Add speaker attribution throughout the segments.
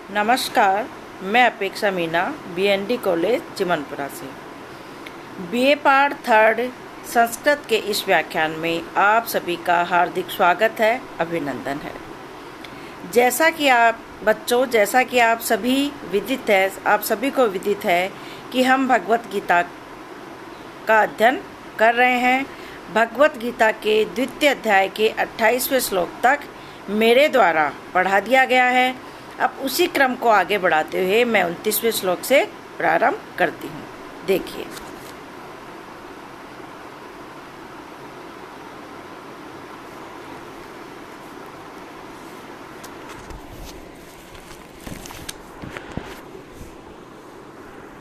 Speaker 1: नमस्कार, मैं अपेक्षा मीना बीएनडी कॉलेज चिमनपुरा से बीए पार्ट थर्ड संस्कृत के इस व्याख्यान में आप सभी का हार्दिक स्वागत है, अभिनंदन है। जैसा कि आप सभी को विदित है कि हम भगवत गीता का अध्ययन कर रहे हैं। भगवत गीता के द्वितीय अध्याय के 28वें श्लोक तक मेरे द्वारा पढ़ा दिया गया है। अब उसी क्रम को आगे बढ़ाते हुए मैं 29वें श्लोक से प्रारंभ करती हूँ। देखिए,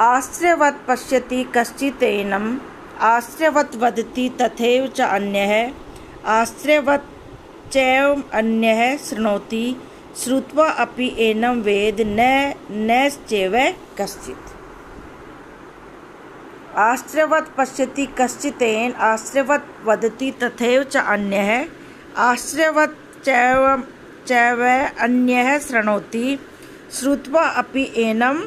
Speaker 1: आश्रयवत् पश्यति कश्चिदेनम् आश्रयवत् वदति तथैव च अन्यः आश्रयवत् चैव अन्यः शृणोति श्रुत्वा अपि एनं वेद नैश्चैव कश्चित्। आश्रयवत् पश्यति कश्चिदेन आश्रयवत् वदति तथैव च अन्यः आश्रयवत् चैव अन्यः शृणोति श्रुत्वा अपि एनं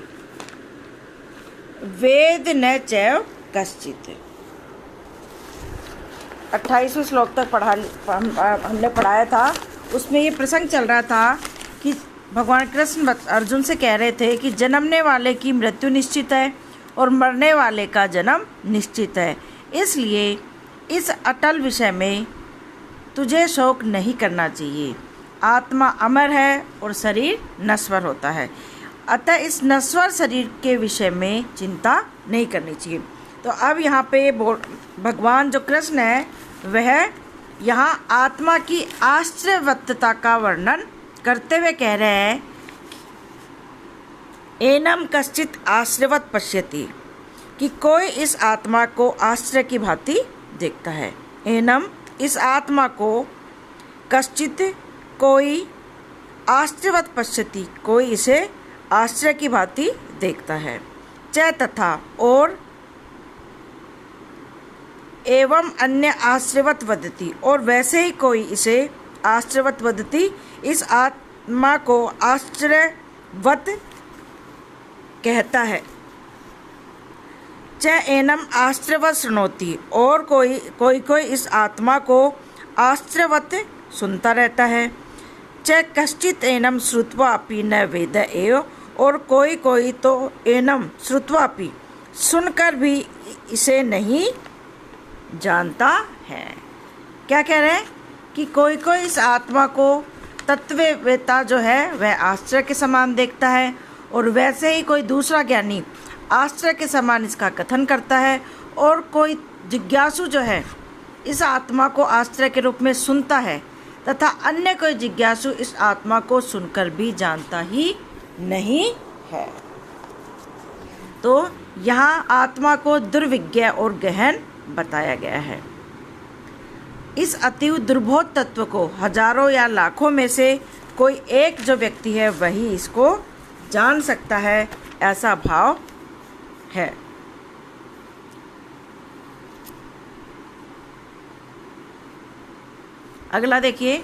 Speaker 1: वेद न चैव कश्चित्। 28वें श्लोक तक हमने पढ़ाया था। उसमें ये प्रसंग चल रहा था कि भगवान कृष्ण अर्जुन से कह रहे थे कि जन्मने वाले की मृत्यु निश्चित है और मरने वाले का जन्म निश्चित है, इसलिए इस अटल विषय में तुझे शोक नहीं करना चाहिए। आत्मा अमर है और शरीर नश्वर होता है, अतः इस नश्वर शरीर के विषय में चिंता नहीं करनी चाहिए। तो अब यहाँ पे भगवान जो कृष्ण है वह यहाँ आत्मा की आश्रयवत्ता का वर्णन करते हुए कह रहे हैं, एनम कश्चित आश्रयवत् पश्यति, कि कोई इस आत्मा को आश्रय की भांति देखता है। एनम इस आत्मा को, कश्चित कोई, आश्रयवत् पश्यति कोई इसे आश्रय की भांति देखता है। च तथा और, एवं अन्य आश्रयवत् वदति और वैसे ही कोई इसे आश्रयवत् वदति इस आत्मा को आश्रयवत् कहता है। च एनम आश्रयवत् शृणोति और कोई इस आत्मा को आश्रयवत् सुनता रहता है। च कश्चित् एनम श्रुत्वा अपि न वेद एव और कोई तो एनम श्रुत्वा अपि सुनकर भी इसे नहीं जानता है। क्या कह रहे हैं कि कोई इस आत्मा को तत्ववेता जो है वह आश्रय के समान देखता है और वैसे ही कोई दूसरा ज्ञानी आश्रय के समान इसका कथन करता है, और कोई जिज्ञासु जो है इस आत्मा को आश्रय के रूप में सुनता है, तथा अन्य कोई जिज्ञासु इस आत्मा को सुनकर भी जानता ही नहीं है। तो यहाँ आत्मा को दुर्विज्ञ और गहन बताया गया है। इस अतीव दुर्बोध तत्व को हजारों या लाखों में से कोई एक जो व्यक्ति है वही इसको जान सकता है, ऐसा भाव है। अगला देखिए,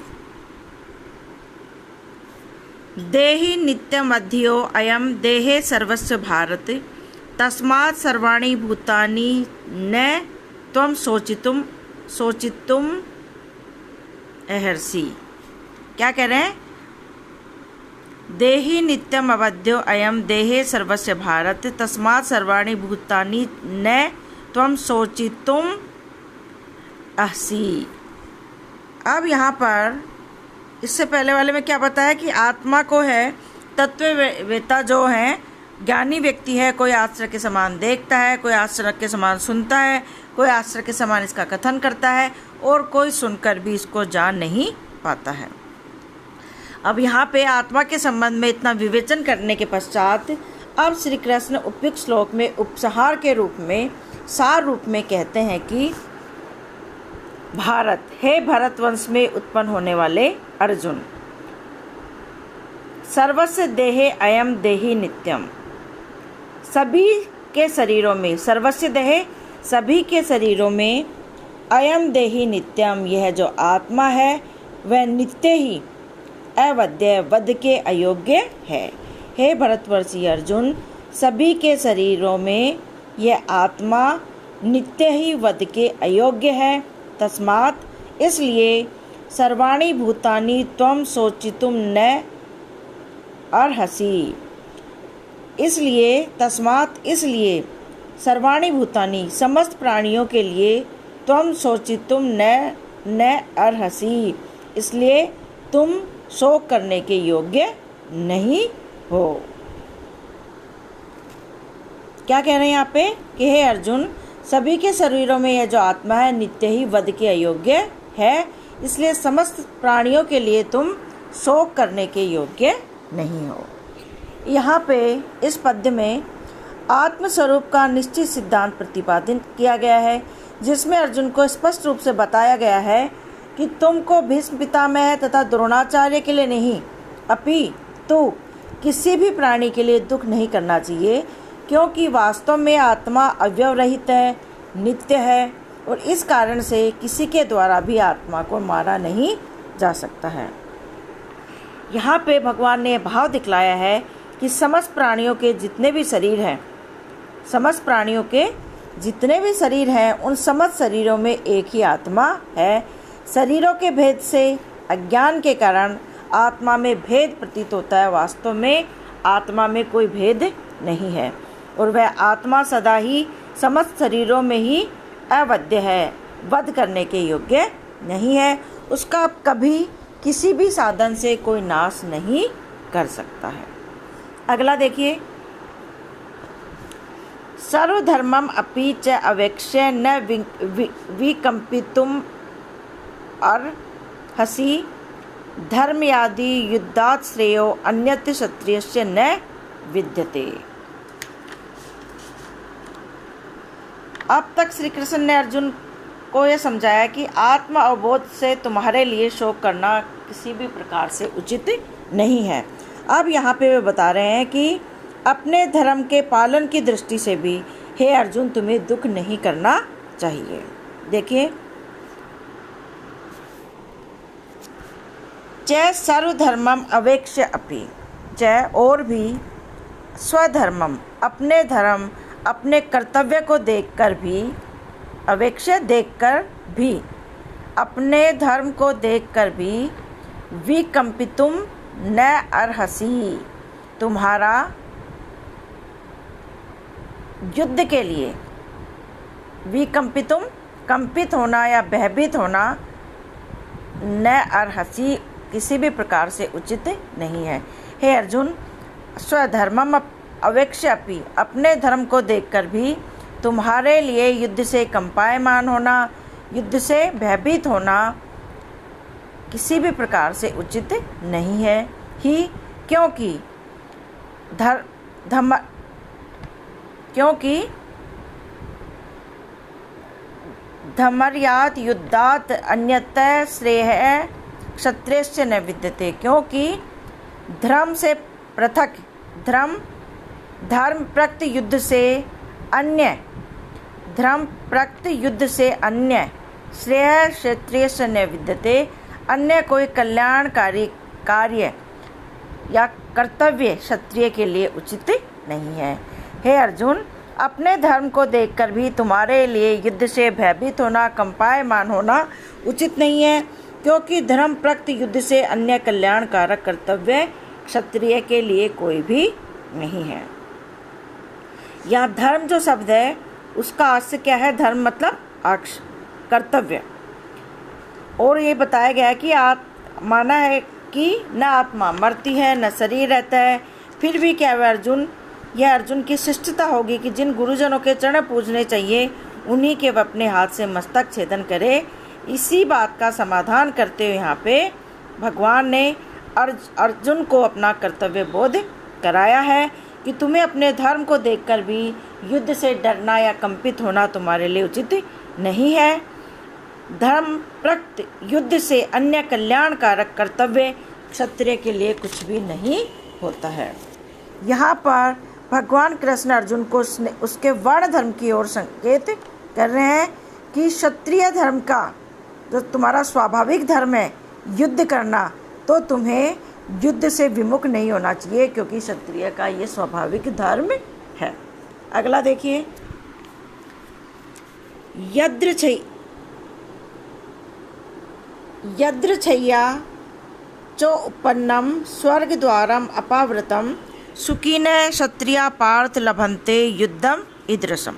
Speaker 1: देहि नित्यमध्यो अयम देहे सर्वस्य भारत तस्मात् सर्वाणि भूतानि न त्वं सोचितुम अर्हसि। क्या कह रहे हैं? देहि नित्यम अवध्यो अयम देहे सर्वस्य भारत तस्मात् सर्वाणि भूतानि न त्वं सोचितुम अर्हसि। अब यहाँ पर इससे पहले वाले में क्या बताया कि आत्मा को है तत्ववेता जो है ज्ञानी व्यक्ति है, कोई आश्रय के समान देखता है, कोई आश्रय के समान सुनता है, कोई आश्रय के समान इसका कथन करता है, और कोई सुनकर भी इसको जान नहीं पाता है। अब यहाँ पे आत्मा के संबंध में इतना विवेचन करने के पश्चात अब श्री कृष्ण उपयुक्त श्लोक में उपसंहार के रूप में, सार रूप में कहते हैं कि भारत, हे भरतवंश में उत्पन्न होने वाले अर्जुन, सर्वस्य देहे अयम देहि नित्यम, सभी के शरीरों में, सर्वस्य देहे सभी के शरीरों में, अयम देहि नित्यम यह जो आत्मा है वह नित्य ही अवध्य वध के अयोग्य है। हे भरतवर्षी अर्जुन, सभी के शरीरों में यह आत्मा नित्य ही वध के अयोग्य है। तस्मात् इसलिए सर्वाणि भूतानि त्वं शोचितुं न अर्हसि। इसलिए सर्वाणि भूतानि समस्त प्राणियों के लिए त्वं शोचितुं न अर्हसि, इसलिए तुम शोक करने के योग्य नहीं हो। क्या कह रहे हैं यहाँ पे कि हे अर्जुन, सभी के शरीरों में यह जो आत्मा है नित्य ही वध के अयोग्य है, इसलिए समस्त प्राणियों के लिए तुम शोक करने के योग्य नहीं हो। यहाँ पे इस पद्य में आत्मस्वरूप का निश्चित सिद्धांत प्रतिपादित किया गया है, जिसमें अर्जुन को स्पष्ट रूप से बताया गया है कि तुमको भीष्म पितामह तथा द्रोणाचार्य के लिए नहीं, अपितु किसी भी प्राणी के लिए दुख नहीं करना चाहिए, क्योंकि वास्तव में आत्मा अवयव रहित है, नित्य है, और इस कारण से किसी के द्वारा भी आत्मा को मारा नहीं जा सकता है। यहाँ पे भगवान ने भाव दिखलाया है कि समस्त प्राणियों के जितने भी शरीर हैं, उन समस्त शरीरों में एक ही आत्मा है। शरीरों के भेद से अज्ञान के कारण आत्मा में भेद प्रतीत होता है, वास्तव में आत्मा में कोई भेद नहीं है, और वह आत्मा सदा ही समस्त शरीरों में ही अवध्य है, वध करने के योग्य नहीं है। उसका कभी किसी भी साधन से कोई नाश नहीं कर सकता है। अगला देखिए, सर्वधर्मम अपि च अवेक्ष्य न विकम्पितुम अर्हसि, धर्मयादि युद्धात् श्रेयो अन्यत्र क्षत्रियस्य न विद्यते। अब तक श्री कृष्ण ने अर्जुन को यह समझाया कि आत्म अवबोध से तुम्हारे लिए शोक करना किसी भी प्रकार से उचित नहीं है। अब यहाँ पे वे बता रहे हैं कि अपने धर्म के पालन की दृष्टि से भी हे अर्जुन, तुम्हें दुख नहीं करना चाहिए। देखिए, च सर्वधर्मम अवेक्ष्य अपि च, और भी स्वधर्मम अपने धर्म अपने कर्तव्य को देखकर भी, अवेक्ष्य देखकर भी, अपने धर्म को देखकर भी, विकम्पितुम न अर्हसि, तुम्हारा युद्ध के लिए, विकम्पितुम कंपित होना या भयभीत होना, न अर्हसि किसी भी प्रकार से उचित नहीं है। हे अर्जुन, स्वधर्मम अवेक्ष्य अपि, अपने धर्म को देखकर भी तुम्हारे लिए युद्ध से कंपायमान होना, युद्ध से भयभीत होना किसी भी प्रकार से उचित नहीं है ही, क्योंकि धर्मयात् युद्धात् अन्यत्र श्रेयः क्षत्रियस्य न विद्यते, क्योंकि धर्म से पृथक धर्म प्रक्त युद्ध से अन्य श्रेय क्षत्रिय से न विद्यते, अन्य कोई कल्याणकारी कार्य या कर्तव्य क्षत्रिय के लिए उचित नहीं है। हे अर्जुन, अपने धर्म को देखकर भी तुम्हारे लिए युद्ध से भयभीत होना, कंपायमान होना उचित नहीं है, क्योंकि धर्म प्रक्त युद्ध से अन्य कल्याणकारक कर्तव्य क्षत्रिय के लिए कोई भी नहीं है। यहाँ धर्म जो शब्द है उसका अर्थ क्या है? धर्म मतलब अक्ष, कर्तव्य। और ये बताया गया है कि माना है कि न आत्मा मरती है न शरीर रहता है, फिर भी क्या है अर्जुन, यह अर्जुन की शिष्टता होगी कि जिन गुरुजनों के चरण पूजने चाहिए उन्हीं के वह अपने हाथ से मस्तक छेदन करे। इसी बात का समाधान करते हुए यहाँ पे भगवान ने अर्जुन को अपना कर्तव्य बोध कराया है कि तुम्हें अपने धर्म को देखकर भी युद्ध से डरना या कंपित होना तुम्हारे लिए उचित नहीं है। धर्म प्रक्त युद्ध से अन्य कल्याणकारक कर्तव्य क्षत्रिय के लिए कुछ भी नहीं होता है। यहाँ पर भगवान कृष्ण अर्जुन को उसके वर्ण धर्म की ओर संकेत कर रहे हैं कि क्षत्रिय धर्म का जो तुम्हारा स्वाभाविक धर्म है युद्ध करना, तो तुम्हें युद्ध से विमुख नहीं होना चाहिए, क्योंकि क्षत्रिय का ये स्वाभाविक धर्म है। अगला देखिए, यदृच्छया चोपन्नम स्वर्गद्वारम अपावृतम सुखिनः क्षत्रिया पार्थ लभन्ते युद्धम ईदृशम।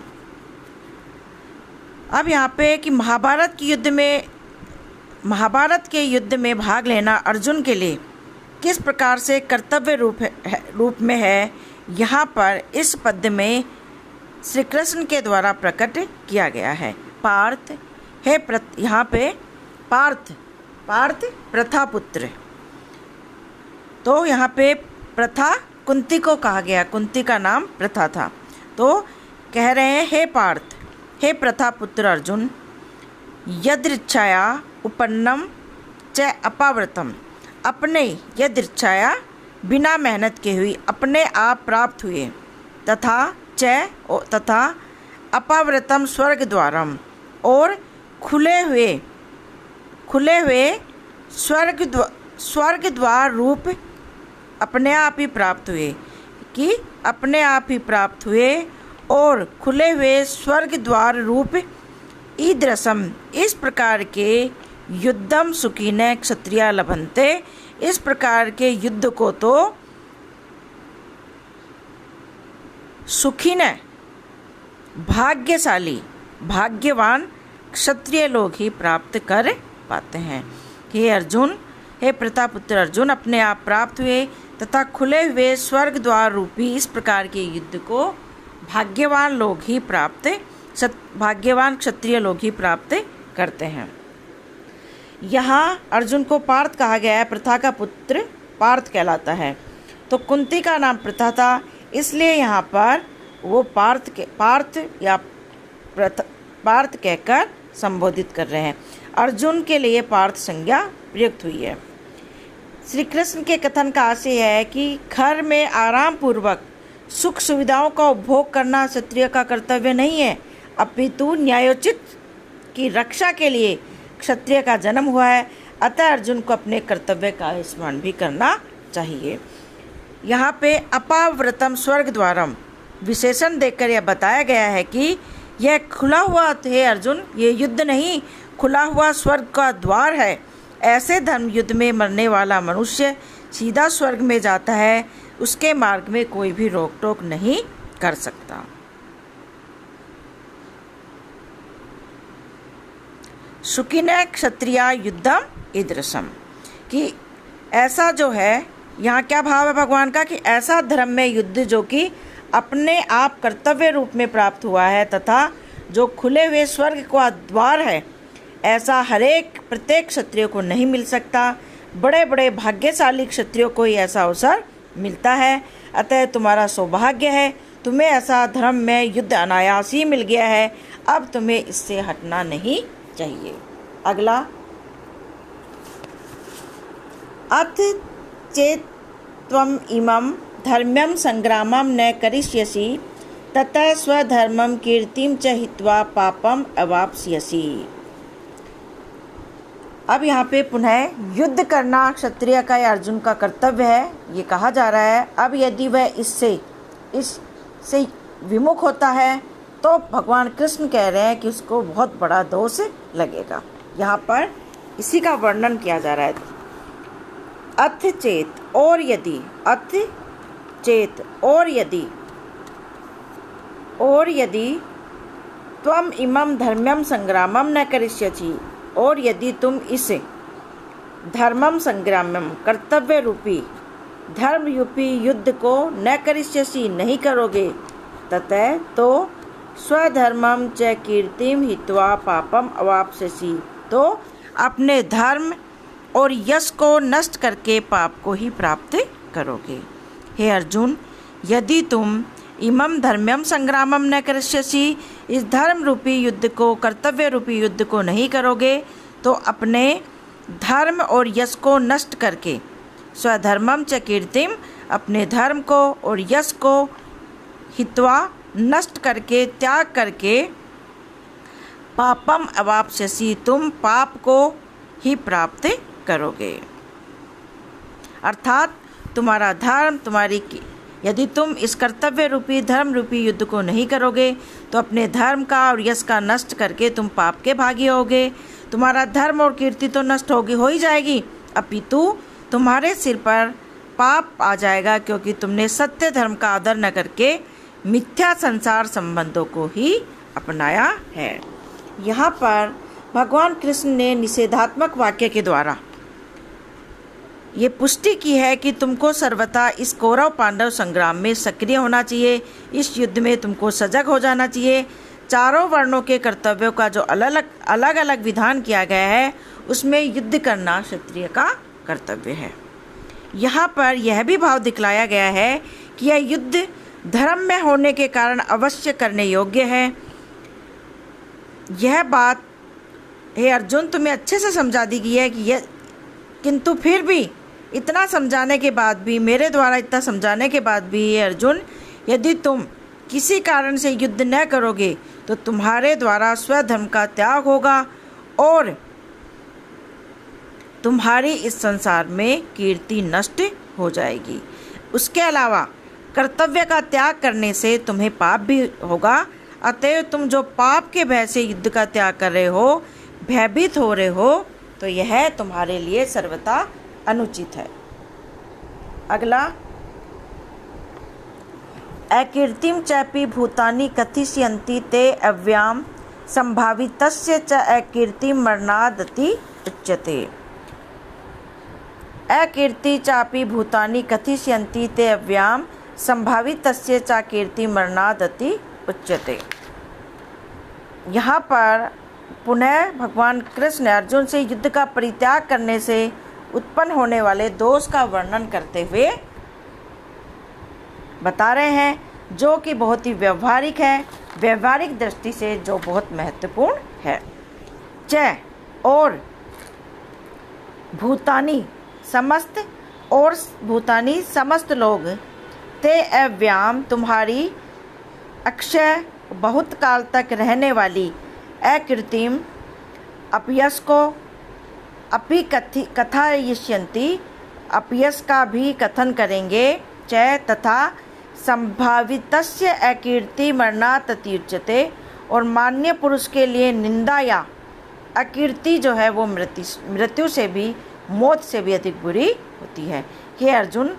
Speaker 1: अब यहाँ पे कि महाभारत के युद्ध में भाग लेना अर्जुन के लिए किस प्रकार से कर्तव्य रूप में है, यहाँ पर इस पद्य में श्री कृष्ण के द्वारा प्रकट किया गया है। पार्थ है यहाँ पे पार्थ प्रथा पुत्र, तो यहाँ पे प्रथा कुंती को कहा गया, कुंती का नाम प्रथा था। तो कह रहे हैं, हे पार्थ, हे प्रथा पुत्र अर्जुन, यदृच्छया उपन्नम च अपावृतम, अपने यदृच्छया बिना मेहनत के हुई अपने आप प्राप्त हुए, तथा अपावृतम स्वर्ग द्वारम, और खुले हुए स्वर्ग द्वार रूप अपने आप ही प्राप्त हुए, कि अपने आप ही प्राप्त हुए और खुले हुए स्वर्ग द्वार रूप ईदृशम, इस प्रकार के युद्धम सुखिनः क्षत्रिया लभन्ते, इस प्रकार के युद्ध को तो सुखिनः भाग्यवान क्षत्रिय लोग ही प्राप्त कर पाते हैं। हे अर्जुन, हे प्रतापुत्र अर्जुन, अपने आप प्राप्त हुए तथा खुले हुए स्वर्ग द्वार रूपी इस प्रकार के युद्ध को भाग्यवान क्षत्रिय लोग ही प्राप्त करते हैं। यहाँ अर्जुन को पार्थ कहा गया है, प्रथा का पुत्र पार्थ कहलाता है। तो कुंती का नाम प्रथा था, इसलिए यहाँ पर वो पार्थ कहकर संबोधित कर रहे हैं। अर्जुन के लिए पार्थ संज्ञा प्रयुक्त हुई है। श्री कृष्ण के कथन का आशय है कि घर में आराम पूर्वक सुख सुविधाओं का उपभोग करना क्षत्रिय का कर्तव्य नहीं है, अपितु न्यायोचित की रक्षा के लिए क्षत्रिय का जन्म हुआ है। अतः अर्जुन को अपने कर्तव्य का स्मरण भी करना चाहिए। यहाँ पे अपावृतम स्वर्ग द्वारम विशेषण देकर यह बताया गया है कि यह खुला हुआ है अर्जुन, ये युद्ध नहीं, खुला हुआ स्वर्ग का द्वार है। ऐसे धर्म युद्ध में मरने वाला मनुष्य सीधा स्वर्ग में जाता है, उसके मार्ग में कोई भी रोक टोक नहीं कर सकता। सुखिनः क्षत्रिया युद्धम ईदृशम, कि ऐसा जो है, यहाँ क्या भाव है भगवान का, कि ऐसा धर्म में युद्ध जो कि अपने आप कर्तव्य रूप में प्राप्त हुआ है तथा जो खुले हुए स्वर्ग का द्वार है, ऐसा प्रत्येक क्षत्रिय को नहीं मिल सकता। बड़े बड़े भाग्यशाली क्षत्रियों को ही ऐसा अवसर मिलता है। अतः तुम्हारा सौभाग्य है, तुम्हें ऐसा धर्म में युद्ध अनायास ही मिल गया है, अब तुम्हें इससे हटना नहीं चाहिए। अगला, अथ चेत्त्वम् इमं धर्म्यं संग्रामं न करिष्यसि ततः स्वधर्मं कीर्तिं च हित्वा पापम अवाप्स्यसि। अब यहाँ पे पुनः युद्ध करना क्षत्रिय का या अर्जुन का कर्तव्य है, ये कहा जा रहा है। अब यदि वह इससे विमुख होता है तो भगवान कृष्ण कह रहे हैं कि उसको बहुत बड़ा दोष लगेगा। यहाँ पर इसी का वर्णन किया जा रहा है। अथ चेत और यदि त्वम इमं धर्म्यं संग्रामं न करिष्यसि, और यदि तुम इस धर्मम संग्रामम कर्तव्य रूपी धर्म रूपी युद्ध को न करिष्यसि नहीं करोगे, ततः तो स्वधर्मम च कीर्तिम हित्वा पापम अवाप्स्यसि, तो अपने धर्म और यश को नष्ट करके पाप को ही प्राप्त करोगे। हे अर्जुन, यदि तुम इमं धर्म्यम संग्रामम न करिष्यसि, इस धर्म रूपी युद्ध को, कर्तव्य रूपी युद्ध को नहीं करोगे, तो अपने धर्म और यश को नष्ट करके, स्वधर्मम च कीर्तिम, अपने धर्म को और यश को हित्वा नष्ट करके, त्याग करके, पापम अवाप्स्यसि, तुम पाप को ही प्राप्त करोगे। अर्थात तुम्हारा धर्म यदि तुम इस कर्तव्य रूपी धर्म रूपी युद्ध को नहीं करोगे तो अपने धर्म का और यश का नष्ट करके तुम पाप के भागी होगे। तुम्हारा धर्म और कीर्ति तो नष्ट हो ही जाएगी, अपितु तुम्हारे सिर पर पाप आ जाएगा, क्योंकि तुमने सत्य धर्म का आदर न करके मिथ्या संसार संबंधों को ही अपनाया है। यहाँ पर भगवान कृष्ण ने निषेधात्मक वाक्य के द्वारा ये पुष्टि की है कि तुमको सर्वथा इस कौरव पांडव संग्राम में सक्रिय होना चाहिए। इस युद्ध में तुमको सजग हो जाना चाहिए। चारों वर्णों के कर्तव्यों का जो अलग अलग विधान किया गया है उसमें युद्ध करना क्षत्रिय का कर्तव्य है। यहाँ पर यह भी भाव दिखलाया गया है कि यह युद्ध धर्म में होने के कारण अवश्य करने योग्य है। यह बात हे अर्जुन तुम्हें अच्छे से समझा दी गई है कि यह, किंतु फिर भी इतना समझाने के बाद भी, मेरे द्वारा इतना समझाने के बाद भी हे अर्जुन, यदि तुम किसी कारण से युद्ध न करोगे तो तुम्हारे द्वारा स्वधर्म का त्याग होगा और तुम्हारी इस संसार में कीर्ति नष्ट हो जाएगी। उसके अलावा कर्तव्य का त्याग करने से तुम्हें पाप भी होगा। अतएव तुम जो पाप के भय से युद्ध का त्याग कर रहे हो, भयभीत हो रहे हो, तो यह तुम्हारे लिए सर्वथा अनुचित है। अगला, अकीर्तिम चैपि भूतानि कथिष्यन्ति ते अव्याम संभावितस्य च अकीर्तिम मरणादति उच्यते। अकीर्ति चापि भूतानि कथिष्यन्ति ते अव्याम संभावितस्य च कीर्तिम मरणादति उच्यते। यहाँ पर पुनः भगवान कृष्ण अर्जुन से युद्ध का परित्याग करने से उत्पन्न होने वाले दोष का वर्णन करते हुए बता रहे हैं, जो कि बहुत ही व्यवहारिक है, व्यवहारिक दृष्टि से जो बहुत महत्वपूर्ण है। च और भूतानी समस्त लोग, ते अव्याम तुम्हारी अक्षय बहुत काल तक रहने वाली अकीर्तिम अपयश को अपि कथयिष्यन्ति, अपयश का भी कथन करेंगे। च तथा संभावितस्य अकीर्ति मरणादति उच्यते, और मान्य पुरुष के लिए निंदा या अकीर्ति जो है वो मृत्यु से भी, मौत से भी अधिक बुरी होती है। हे अर्जुन,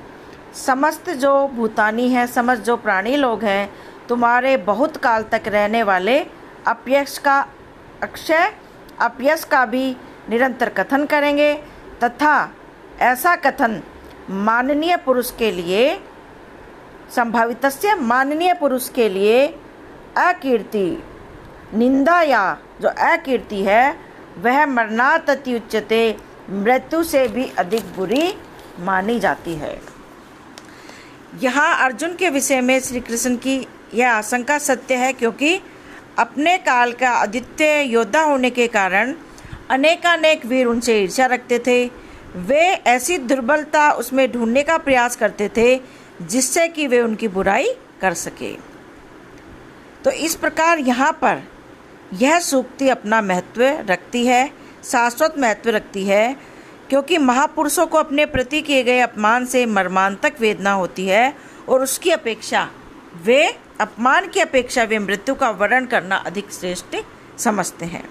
Speaker 1: समस्त जो भूतानी हैं, समस्त जो प्राणी लोग हैं, तुम्हारे बहुत काल तक रहने वाले अपयश का भी निरंतर कथन करेंगे, तथा ऐसा कथन माननीय पुरुष के लिए, संभावितस्य माननीय पुरुष के लिए अकीर्ति, निंदा या जो अकीर्ति है वह मरणादति उच्यते, मृत्यु से भी अधिक बुरी मानी जाती है। यहाँ अर्जुन के विषय में श्री कृष्ण की यह आशंका सत्य है, क्योंकि अपने काल का अद्वितीय योद्धा होने के कारण अनेकानेक वीर उनसे ईर्ष्या रखते थे। वे ऐसी दुर्बलता उसमें ढूंढने का प्रयास करते थे जिससे कि वे उनकी बुराई कर सके। तो इस प्रकार यहाँ पर यह सूक्ति अपना महत्व रखती है, शाश्वत महत्व रखती है, क्योंकि महापुरुषों को अपने प्रति किए गए अपमान से मर्मांतक वेदना होती है, और उसकी अपेक्षा वे अपमान की अपेक्षा वे मृत्यु का वर्ण करना अधिक श्रेष्ठ समझते हैं।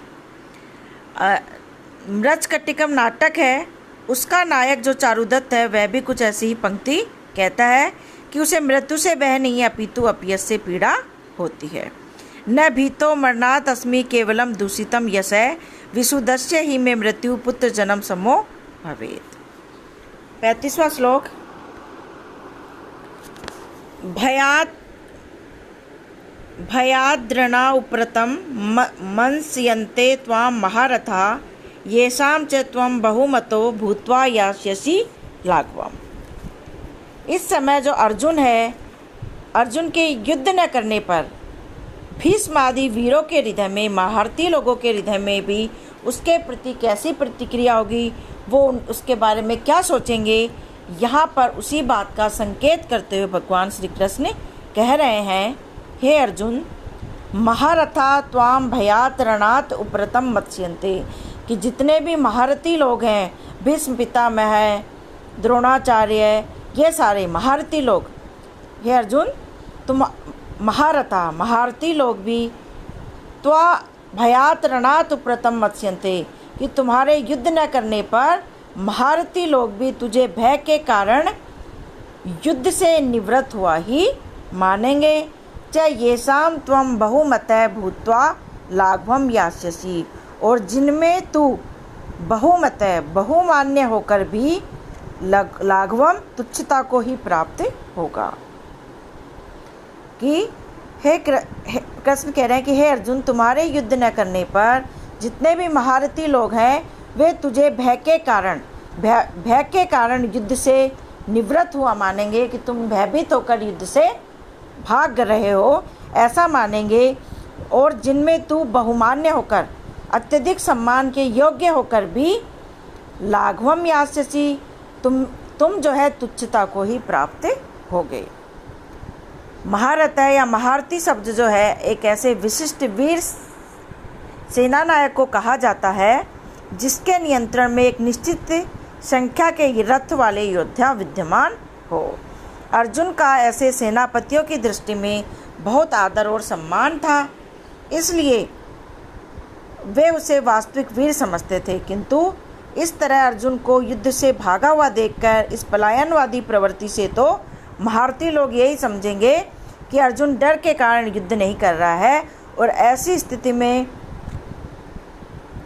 Speaker 1: मृच्छकटिकम नाटक है, उसका नायक जो चारुदत्त है वह भी कुछ ऐसी ही पंक्ति कहता है कि उसे मृत्यु से भय नहीं अपितु अपयश से पीड़ा होती है। न भीतो मरणात् अस्मि केवलम दूषितम यशः विशुद्धस्य ही में मृत्यु पुत्र जन्म समो भवेत्। 35वां श्लोक। भयाद्रणा उप्रतं मंस्यन्ते त्वां महारथा येषां च त्वं बहुमतो भूत्वा यास्यसि लाघवम्। इस समय जो अर्जुन है, अर्जुन के युद्ध न करने पर भीष्म आदि वीरों के हृदय में, महारथी लोगों के हृदय में भी उसके प्रति कैसी प्रतिक्रिया होगी, वो उसके बारे में क्या सोचेंगे, यहाँ पर उसी बात का संकेत करते हुए भगवान श्री कृष्ण कह रहे हैं, हे अर्जुन, महारथा त्वाम भयात रणात उप्रतम मत्स्यन्ते, कि जितने भी महारथी लोग हैं, भीष्म पितामह है, द्रोणाचार्य, ये सारे महारथी लोग, हे अर्जुन तुम महारथी लोग भी त्वा भयात रणात प्रथम मत्स्यन्ते, कि तुम्हारे युद्ध न करने पर महारथी लोग भी तुझे भय के कारण युद्ध से निवृत्त हुआ ही मानेंगे। च येषां त्वं बहुमतः भूत्वा लाघवं यास्यसि, और जिनमें तू बहुमतः बहुमान्य होकर भी लाघवम तुच्छता को ही प्राप्त होगा। कि हे कृष्ण कह रहे हैं कि हे अर्जुन, तुम्हारे युद्ध न करने पर जितने भी महारथी लोग हैं वे तुझे भय के कारण युद्ध से निवृत्त हुआ मानेंगे, कि तुम भयभीत होकर युद्ध से भाग रहे हो ऐसा मानेंगे। और जिनमें तू बहुमान्य होकर अत्यधिक सम्मान के योग्य होकर भी लाघवम यास्यसि, तुम जो है तुच्छता को ही प्राप्त हो गए। महारथ या महारथी शब्द जो है एक ऐसे विशिष्ट वीर सेनानायक को कहा जाता है जिसके नियंत्रण में एक निश्चित संख्या के रथ वाले योद्धा विद्यमान हो। अर्जुन का ऐसे सेनापतियों की दृष्टि में बहुत आदर और सम्मान था, इसलिए वे उसे वास्तविक वीर समझते थे। किंतु इस तरह अर्जुन को युद्ध से भागा हुआ देखकर इस पलायनवादी प्रवृत्ति से तो महारथी लोग यही समझेंगे कि अर्जुन डर के कारण युद्ध नहीं कर रहा है, और ऐसी स्थिति में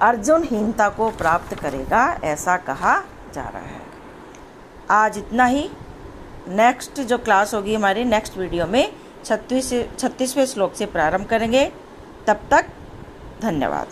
Speaker 1: अर्जुन हीनता को प्राप्त करेगा, ऐसा कहा जा रहा है। आज इतना ही। नेक्स्ट जो क्लास होगी हमारी नेक्स्ट वीडियो में 36वें श्लोक से प्रारंभ करेंगे। तब तक धन्यवाद।